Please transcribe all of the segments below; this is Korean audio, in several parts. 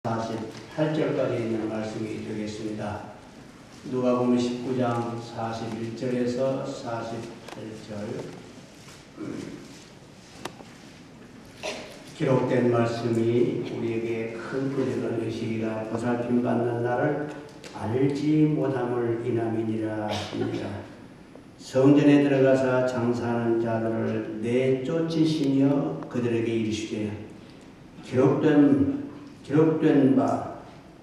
48절까지 있는 말씀이 되겠습니다. 누가복음 19장 41절에서 48절 기록된 말씀이 우리에게 큰 표적을 의식이라 보살핌 받는 날을 알지 못함을 인함이니라 하시니라. 성전에 들어가사 장사하는 자들을 내쫓으시며 그들에게 이르시되 기록된 바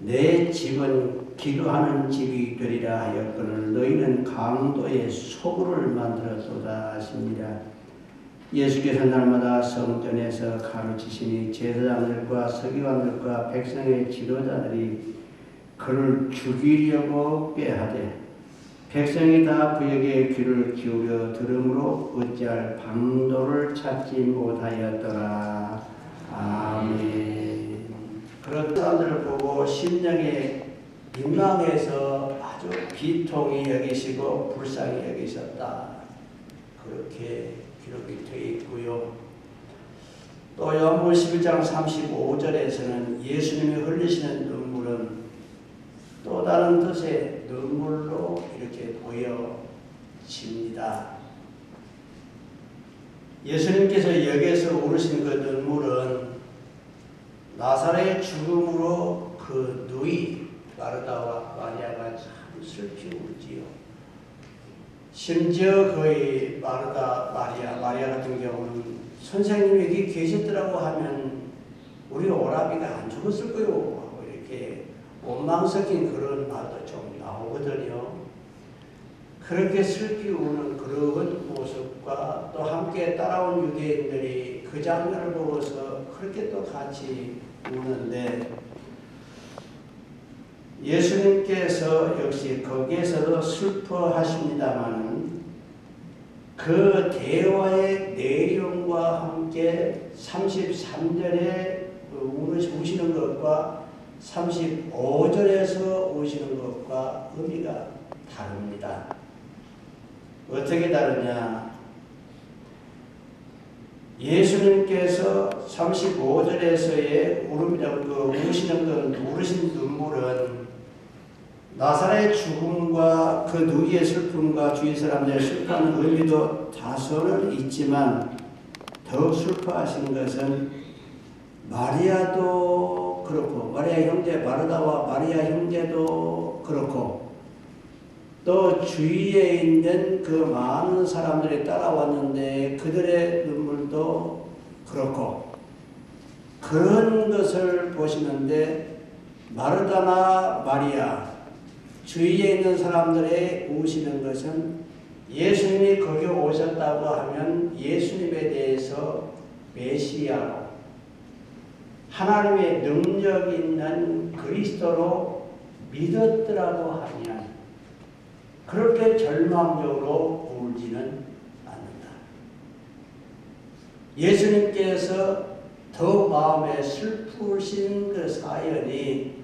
내 집은 기도하는 집이 되리라 하였거늘 너희는 강도의 소굴을 만들었도다 하시니라. 예수께서 날마다 성전에서 가르치시니 제사장들과 서기관들과 백성의 지도자들이 그를 죽이려고 꾀하되 백성이 다 그에게 귀를 기울여 들음으로 어찌할 방도를 찾지 못하였더라. 아멘. 그런 사람들을 보고 심령에 민망해서 아주 비통히 여기시고 불쌍히 여기셨다. 그렇게 기록이 되어 있고요. 또 요한복음 11장 35절에서는 예수님이 흘리시는 눈물은 또 다른 뜻의 눈물로 이렇게 보여집니다. 예수님께서 여기에서 울으신 그 눈물은 나사렛의 죽음으로 그 누이 마르다와 마리아가 참 슬피 울지요. 심지어 거의 마리아 같은 경우는 선생님이 여기 계셨더라고 하면 우리 오라비가 안 죽었을 거요 하고 이렇게 원망 섞인 그런 말도 좀 나오거든요. 그렇게 슬피 우는 그런 모습과 또 함께 따라온 유대인들이 그 장면을 보고서 그렇게 또 같이 우는데 예수님께서 역시 거기에서도 슬퍼하십니다만 그 대화의 내용과 함께 33절에 우시는 것과 35절에서 우시는 것과 의미가 다릅니다. 어떻게 다르냐? 예수님께서 35절에서의 울으신 눈물은 나사렛의 죽음과 그 누이의 슬픔과 주위 사람들의 슬퍼하는 의미도 다소는 있지만 더욱 슬퍼하신 것은 마리아도 그렇고 마리아 형제 마르다와 마리아 형제도 그렇고 또 주위에 있는 그 많은 사람들이 따라왔는데 그들의 눈물도 그렇고 그런 것을 보시는데 마르다나 마리아 주위에 있는 사람들의 우시는 것은 예수님이 거기 오셨다고 하면 예수님에 대해서 메시아로 하나님의 능력 있는 그리스도로 믿었더라고 하면 그렇게 절망적으로 울지는 않는다. 예수님께서 더 마음에 슬프신 그 사연이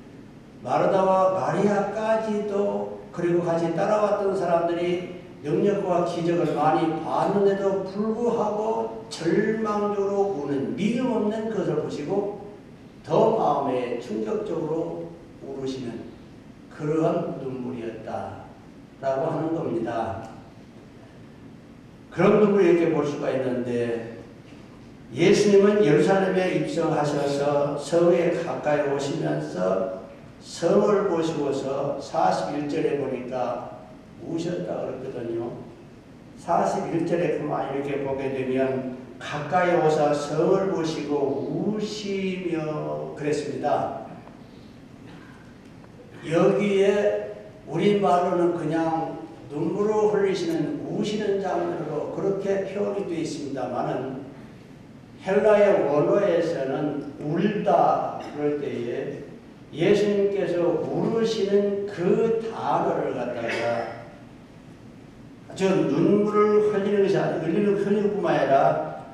마르다와 마리아까지도 그리고 같이 따라왔던 사람들이 능력과 기적을 많이 봤는데도 불구하고 절망적으로 우는 믿음 없는 것을 보시고 더 마음에 충격적으로 울으시는 그러한 눈물이었다. 라고 하는 겁니다. 그런 부분을 이렇게 볼 수가 있는데 예수님은 예루살렘에 입성하셔서 성에 가까이 오시면서 성을 보시고서 41절에 보니까 우셨다 그랬거든요. 41절에 그만 이렇게 보게 되면 가까이 오사 성을 보시고 우시며 그랬습니다. 여기에 우리말로는 그냥 눈물을 흘리시는 우시는 장면으로 그렇게 표현이 되어 있습니다만은 헬라의 원어에서는 울다 그럴 때에 예수님께서 울으시는 그 단어를 갖다가 저 눈물을 흘리는 것이 아니라 흘리는 뿐만 아니라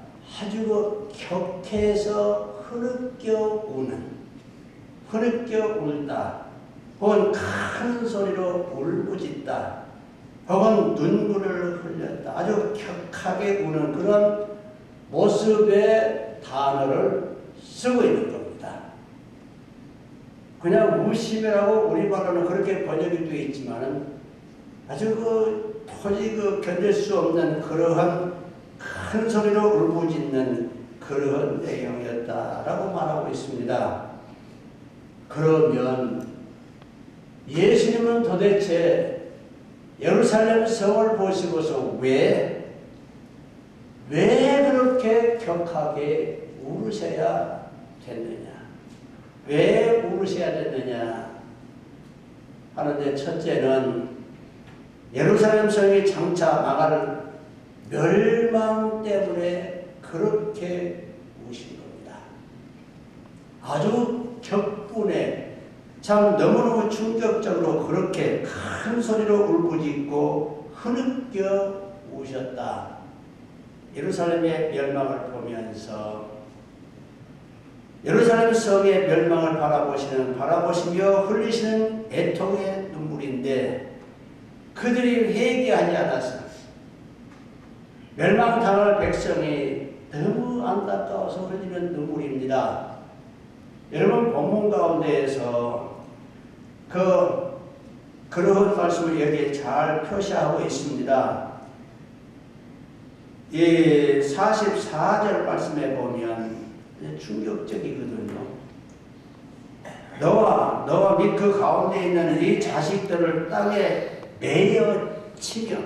아주 격해서 흐느껴 울다 혹은 큰 소리로 울부짖다 혹은 눈물을 흘렸다 아주 격하게 우는 그런 모습의 단어를 쓰고 있는 겁니다. 그냥 무심이라고 우리말로는 그렇게 번역이 되어 있지만은 아주 도저히 견딜 수 없는 그러한 큰 소리로 울부짖는 그러한 내용이었다라고 말하고 있습니다. 그러면 예수님은 도대체 예루살렘 성을 보시고서 왜 그렇게 격하게 울으셔야 됐느냐? 왜 울으셔야 됐느냐? 하는데 첫째는 예루살렘 성이 장차 망할 멸망 때문에 그렇게 우신 겁니다. 아주 격분에 참 너무너무 충격적으로 그렇게 큰 소리로 울부짖고 흐느껴 우셨다. 예루살렘의 멸망을 보면서 예루살렘 성의 멸망을 바라보시며 흘리시는 애통의 눈물인데 그들이 회개하지 않았습니다. 멸망당할 백성이 너무 안타까워서 흘리는 눈물입니다. 여러분 본문 가운데에서 그러한 말씀을 여기에 잘 표시하고 있습니다. 이 44절 말씀에 보면 충격적이거든요. 너와 및 그 가운데 있는 네 자식들을 땅에 매여 치며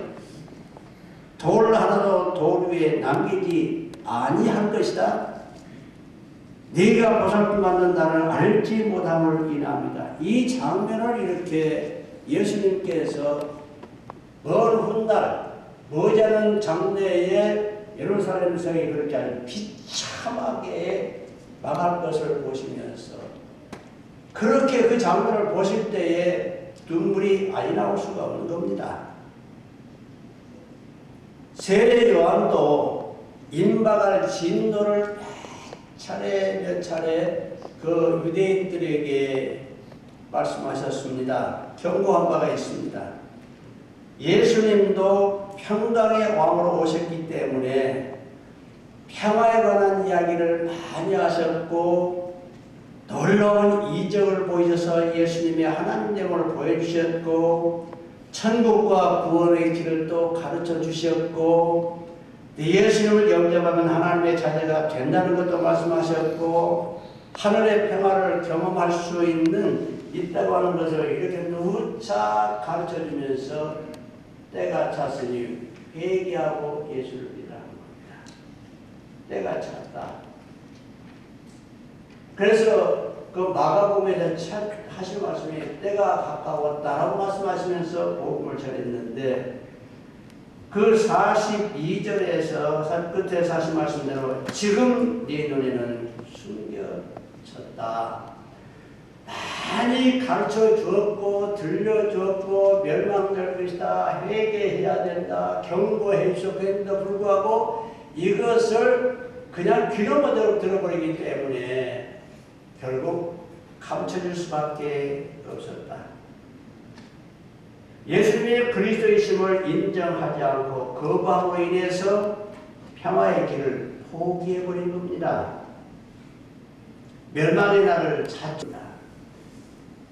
돌 하나도 돌 위에 남기지 아니할 것이다. 네가 보살핌 받는 날을 알지 못함을 인합니다. 이 장면을 이렇게 예수님께서 먼 훗날 머지않은 장래에 예루살렘 성이 그렇게 아주 비참하게 망할 것을 보시면서 그렇게 그 장면을 보실 때에 눈물이 안 나올 수가 없는 겁니다. 세례 요한도 임박할 진노를 몇 차례 그 유대인들에게 말씀하셨습니다. 경고한 바가 있습니다. 예수님도 평강의 왕으로 오셨기 때문에 평화에 관한 이야기를 많이 하셨고 놀라운 이적을 보이셔서 예수님의 하나님됨을 보여주셨고 천국과 구원의 길을 또 가르쳐 주셨고 예수님을 영접하면 하나님의 자녀가 된다는 것도 말씀하셨고 하늘의 평화를 경험할 수 있다고 하는 것을 이렇게 누차 가르쳐 주면서 때가 찼으니 회개하고 예수를 믿으라는 겁니다. 때가 찼다. 그래서 그 마가복음에서 하신 말씀이 때가 가까웠다라고 말씀하시면서 복음을 전했는데 그 42절에서 끝에 하신 말씀대로 지금 네 눈에는 숨겨졌다. 많이 가르쳐 주었고 들려 주었고 멸망될 것이다. 회개해야 된다. 경고해 주셨는데도 불구하고 이것을 그냥 귀로만 들어버리기 때문에 결국 감춰질 수밖에 없었다. 예수님의 그리스도이심을 인정하지 않고 거부함으로 인해서 평화의 길을 포기해버린 겁니다. 멸망의 날을 찾습니다.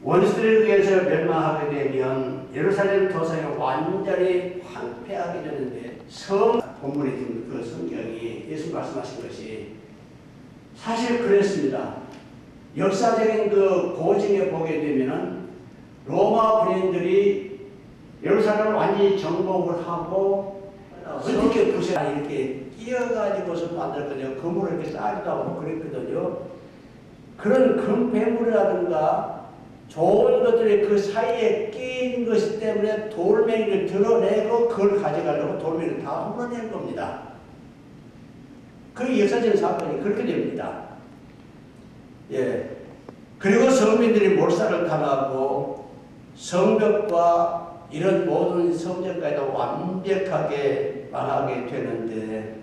원수들에 의해서 멸망하게 되면 예루살렘 도성이 완전히 황폐하게 되는데 본문에 있는 그 성경이 예수 말씀하신 것이 사실 그랬습니다. 역사적인 그 고증에 보게 되면은 로마 군인들이 예루살렘을 완전히 정복을 하고 어떻게 부셔 이렇게 끼어가지고서 만들었거든요. 금으로 이렇게 쌓기도 하고 그랬거든요. 그런 금괴물이라든가 좋은 것들이 그 사이에 끼인 것이 때문에 돌멩이를 드러내고 그걸 가져가려고 돌멩이를 다 헐어낸 겁니다. 그 역사적인 사건이 그렇게 됩니다. 예. 그리고 성민들이 몰살을 당하고 성벽과 이런 모든 성전까지도 완벽하게 망하게 되는데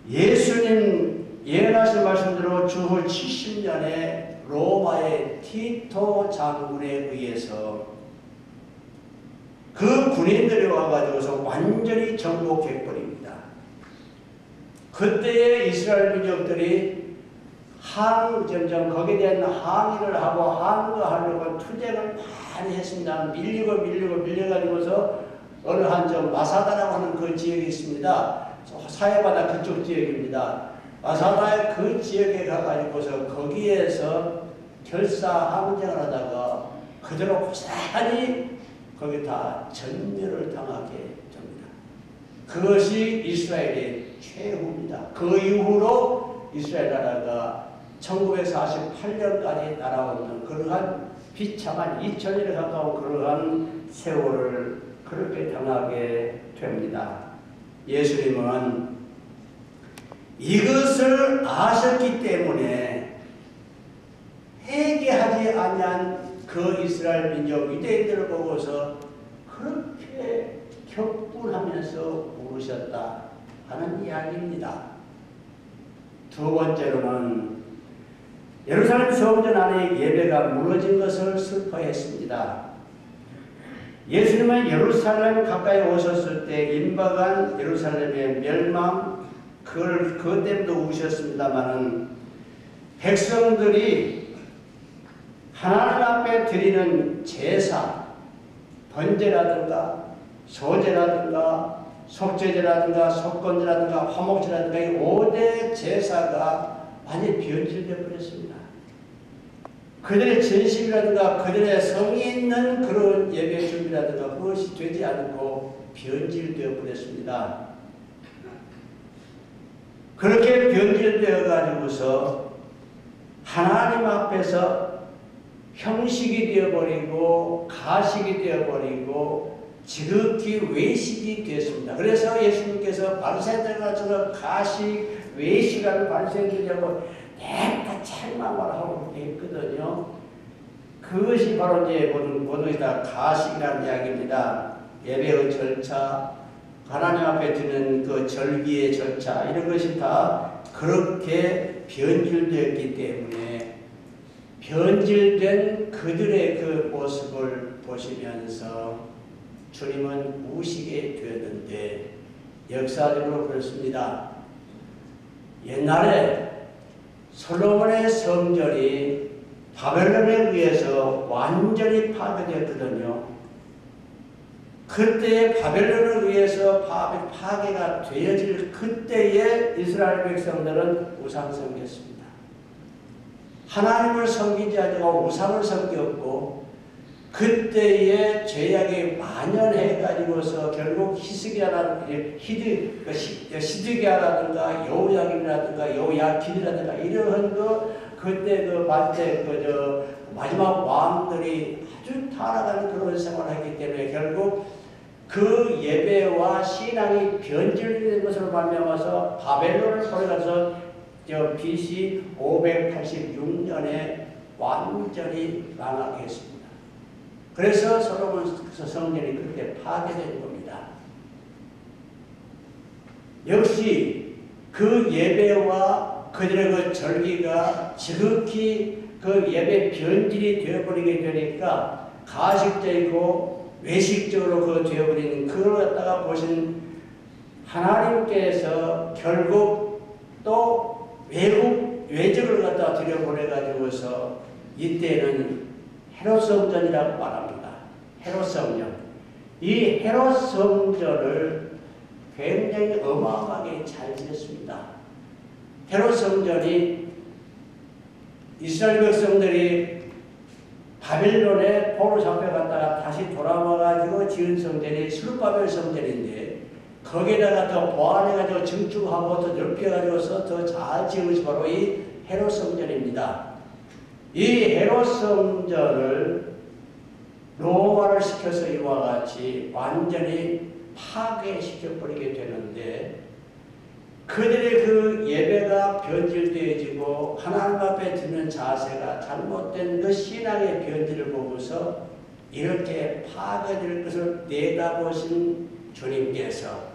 예수님 예언하신 말씀대로 주후 70년에 로마의 티토 장군에 의해서 그 군인들이 와가지고서 완전히 정복해버립니다. 그때의 이스라엘 민족들이 점점 거기에 대한 항의를 하고 항거하려고 투쟁을 많이 했습니다. 밀려가지고서 어느 한점 마사다라고 하는 그 지역이 있습니다. 사해바다 그쪽 지역입니다. 마사다의 그 지역에 가가지고서 거기에서 결사항쟁을 하다가 그대로 고스란히 거기 다 전멸을 당하게 됩니다. 그것이 이스라엘의 최후입니다. 그 이후로 이스라엘 나라가 1948년까지 날아오는 그러한 비참한 2000년에 가까운 그러한 세월을 그렇게 당하게 됩니다. 예수님은 이것을 아셨기 때문에 회개하지 아니한 그 이스라엘 민족 유대인들을 보고서 그렇게 격분하면서 울으셨다 하는 이야기입니다. 두 번째로는 예루살렘 성전 안에 예배가 무너진 것을 슬퍼했습니다. 예수님은 예루살렘 가까이 오셨을 때 임박한 예루살렘의 멸망, 그것 때문에 우셨습니다마는 백성들이 하나님 앞에 드리는 제사, 번제라든가 소제라든가 속죄제라든가 속건제라든가 화목제라든가 이 5대 제사가 완전히 변질되어 버렸습니다. 그들의 전심이라든가 그들의 성이 있는 그런 예배 준비라든가 그것이 되지 않고 변질되어 버렸습니다. 그렇게 변질되어 가지고서 하나님 앞에서 형식이 되어버리고 가식이 되어버리고 지극히 외식이 되었습니다. 그래서 예수님께서 바리새인들과 가식, 외식하는 바리새인들하고 내가 책망을 하고 했거든요. 그것이 바로 이제 모두 다 가식이라는 이야기입니다. 예배의 절차, 하나님 앞에 드는 그 절기의 절차 이런 것이 다 그렇게 변질되었기 때문에 변질된 그들의 그 모습을 보시면서 주님은 우시게 되었는데 역사적으로 그렇습니다. 옛날에 솔로몬의 성전이 바벨론에 의해서 완전히 파괴되었거든요. 그때 바벨론에 의해서 파괴가 되어질 그때에 이스라엘 백성들은 우상을 섬겼습니다. 하나님을 섬기지 않고 우상을 섬겼고 그때에 죄악이 만연해가지고서 결국 시드기야라든가 여호야김이라든가 여호야긴이라든가 이러한 그때 마지막 왕들이 아주 타락한 그런 생활을 했기 때문에 결국 그 예배와 신앙이 변질된 것으로 말미암아서 바벨론을 보내가서 BC 586년에 완전히 망하게 했습니다. 그래서 솔로몬 성전이 그렇게 파괴된 겁니다. 역시 그 예배와 그들의 그 절기가 지극히 그 예배 변질이 되어버리게 되니까 가식적이고 외식적으로 그 되어버리는 그걸 갖다가 보신 하나님께서 결국 또 외적을 갖다가 들여보내가지고서 이때는 헤롯 성전이라고 말합니다. 헤롯 성전. 이 헤롯 성전을 굉장히 어마어마하게 잘 지었습니다. 헤롯 성전이 이스라엘 백성들이 바빌론에 포로 잡혀갔다가 다시 돌아와가지고 지은 성전이 스룹바벨 성전인데 거기에다가 더 보완해가지고 증축하고 더 넓혀가지고서 더 잘 지은 것이 바로 이 헤롯 성전입니다. 이 헤롯 성전을 노화를 시켜서 이와 같이 완전히 파괴시켜버리게 되는데 그들의 그 예배가 변질되어지고 하나님 앞에 드는 자세가 잘못된 그 신앙의 변질을 보고서 이렇게 파괴될 것을 내다보신 주님께서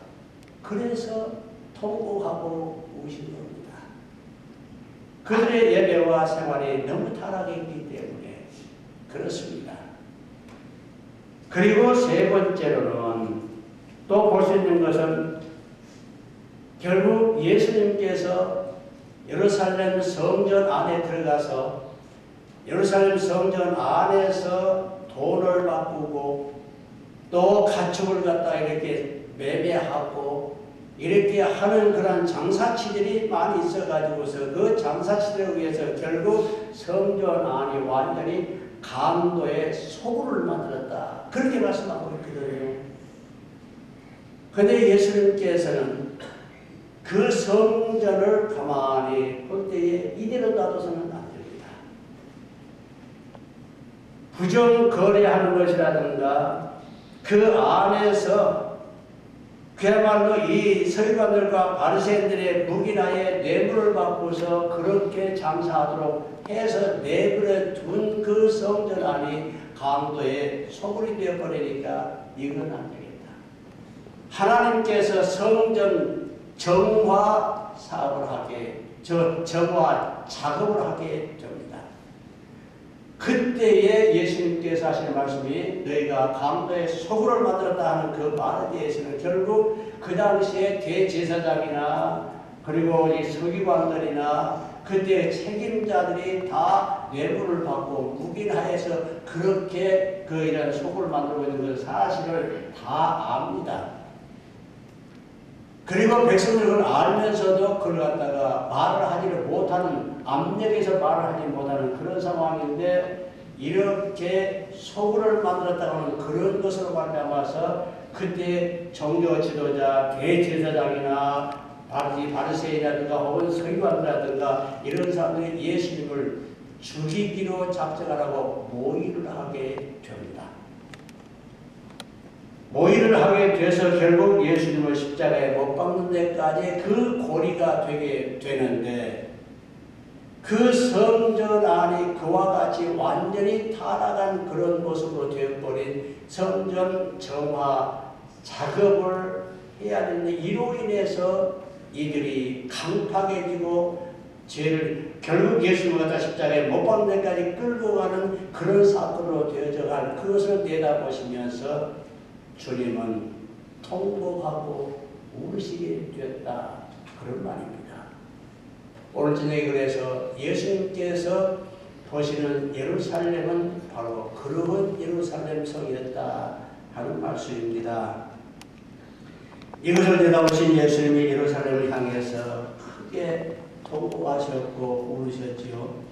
그래서 통곡하고 우신 겁니다. 그들의 예배와 생활이 너무 타락했기 때문에 그렇습니다. 그리고 세 번째로는 또 볼 수 있는 것은 결국 예수님께서 예루살렘 성전 안에 들어가서 예루살렘 성전 안에서 돈을 바꾸고 또 가축을 갖다 이렇게 매매하고 이렇게 하는 그런 장사치들이 많이 있어가지고서 그 장사치들에 의해서 결국 성전 안이 완전히 강도의 소굴을 만들었다. 그렇게 말씀하고 있거든요. 그런데 예수님께서는 그 성전을 가만히 볼 때에 이대로 놔둬서는 안 됩니다. 부정거래하는 것이라든가 그 안에서 그야말로 이 서기관들과 바리새인들의 묵인하에 뇌물을 받고서 그렇게 장사하도록 해서 내버려 둔 그 성전 안이 강도의 소굴이 되어버리니까 이건 안 되겠다. 하나님께서 성전 정화 사업을 하게, 정화 작업을 하게 됩니다. 그때에 예수님께서 하시는 말씀이 너희가 강도의 소굴을 만들었다 하는 그 말에 대해서는 결국 그 당시에 대제사장이나 그리고 이 서기관들이나 그때 책임자들이 다 뇌물을 받고 묵인하에서 그렇게 그 이런 소굴을 만들고 있는 그 사실을 다 압니다. 그리고 백성들은 그걸 알면서도 그걸 갖다가 말을 하지를 못하는, 압력에서 말을 하지 못하는 그런 상황인데 이렇게 소굴을 만들었다고 하는 그런 것으로 말미암아서 그때 종교 지도자, 대제사장이나 바리새인이라든가 혹은 서기관이라든가 이런 사람들이 예수님을 죽이기로 작정하라고 모의를 하게 됩니다. 모의를 하게 돼서 결국 예수님을 십자가에 못 박는 데까지 그 고리가 되게 되는데 그 성전 안이 그와 같이 완전히 타락한 그런 모습으로 되어버린 성전 정화 작업을 해야 되는데 이로 인해서 이들이 강팍해지고 죄를 결국 예수님을 갖다 십자가에 못 박는 데까지 끌고 가는 그런 사건으로 되어져 갈 그것을 내다보시면서 주님은 통곡하고 울으시게 되었다. 그런 말입니다. 오늘 저녁에 그래서 예수님께서 보시는 예루살렘은 바로 그러한 예루살렘 성이었다 하는 말씀입니다. 이것을 내다보신 예수님이 예루살렘을 향해서 크게 통곡하셨고 울으셨지요.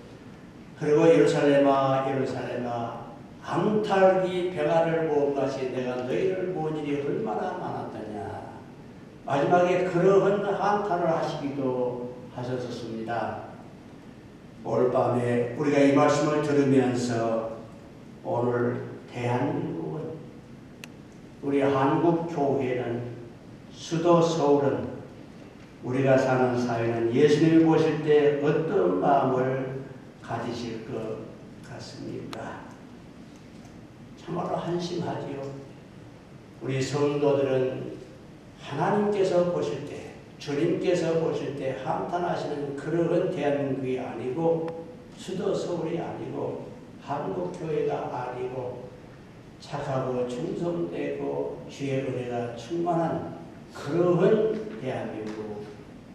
그리고 예루살렘아 예루살렘아 암탉이 병아를 모은 것이 내가 너희를 모은 일이 얼마나 많았더냐. 마지막에 그러한 한탄을 하시기도 하셨습니다. 오늘 밤에 우리가 이 말씀을 들으면서 오늘 대한민국은 우리 한국교회는 수도 서울은 우리가 사는 사회는 예수님을 보실 때 어떤 마음을 가지실 것 같습니까? 참말로 한심하지요. 우리 성도들은 하나님께서 보실 때, 주님께서 보실 때 한탄하시는 그런 대한민국이 아니고 수도 서울이 아니고 한국교회가 아니고 착하고 충성되고 주의 은혜가 충만한 그러한 대한민국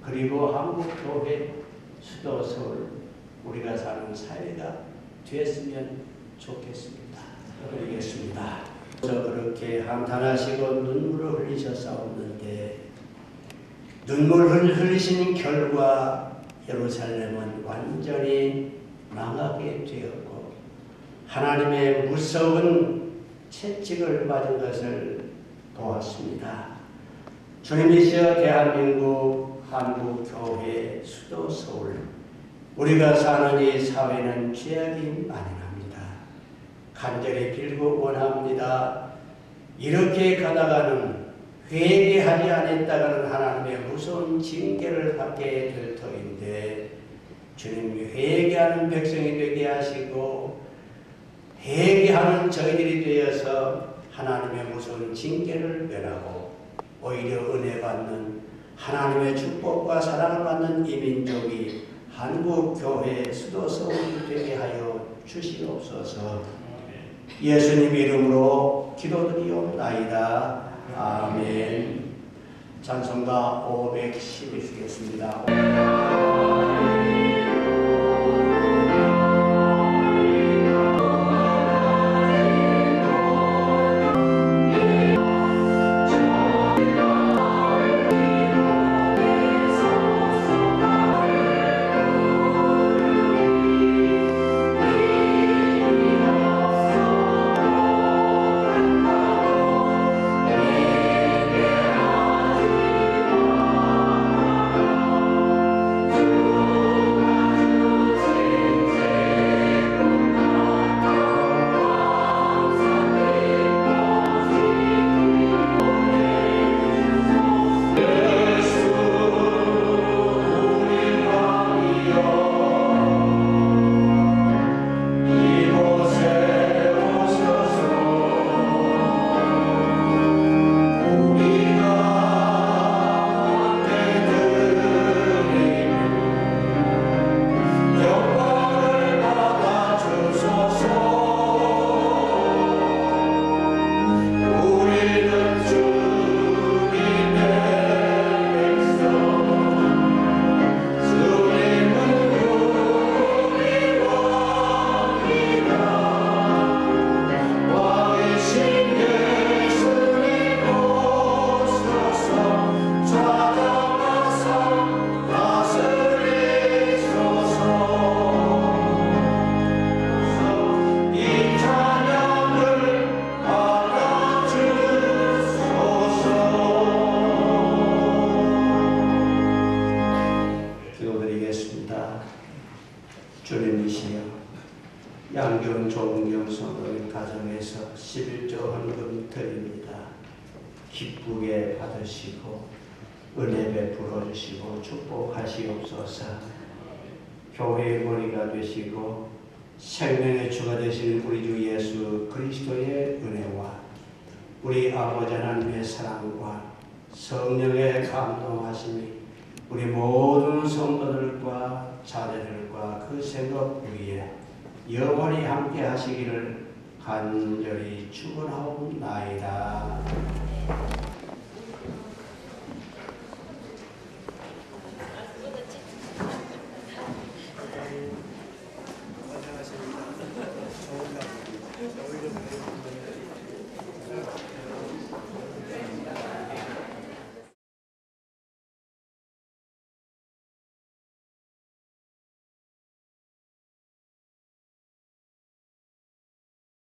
그리고 한국교회 수도 서울 우리가 사는 사회가 되었으면 좋겠습니다. 그러겠습니다. 그렇게 한탄하시고 눈물을 흘리셨사옵는데 눈물을 흘리신 결과 예루살렘은 완전히 망하게 되었고 하나님의 무서운 채찍을 맞은 것을 보았습니다. 주님이시여 대한민국 한국교회 수도 서울 우리가 사는 이 사회는 죄악이 많이 간절히 빌고 원합니다. 이렇게 가다가는 회개하지 않았다가는 하나님의 무서운 징계를 받게 될 터인데 주님이 회개하는 백성이 되게 하시고 회개하는 저희들이 되어서 하나님의 무서운 징계를 면하고 오히려 은혜 받는 하나님의 축복과 사랑을 받는 이 민족이 한국교회 수도 서울이 되게 하여 주시옵소서. 예수님 이름으로 기도드리옵나이다. 아멘. 찬송가 512 쓰겠습니다. 주님이시여, 양경 종경 성도님 가정에서 11조 헌금 드립니다. 기쁘게 받으시고 은혜 베풀어 주시고 축복하시옵소서. 교회의 머리가 되시고 생명의 주가 되신 우리 주 예수 그리스도의 은혜와 우리 아버지 하나님의 사랑과 성령의 감동하심이 우리 모든 성도들과 자녀들과 그 생각 위에 영원히 함께 하시기를 간절히 축원하옵나이다.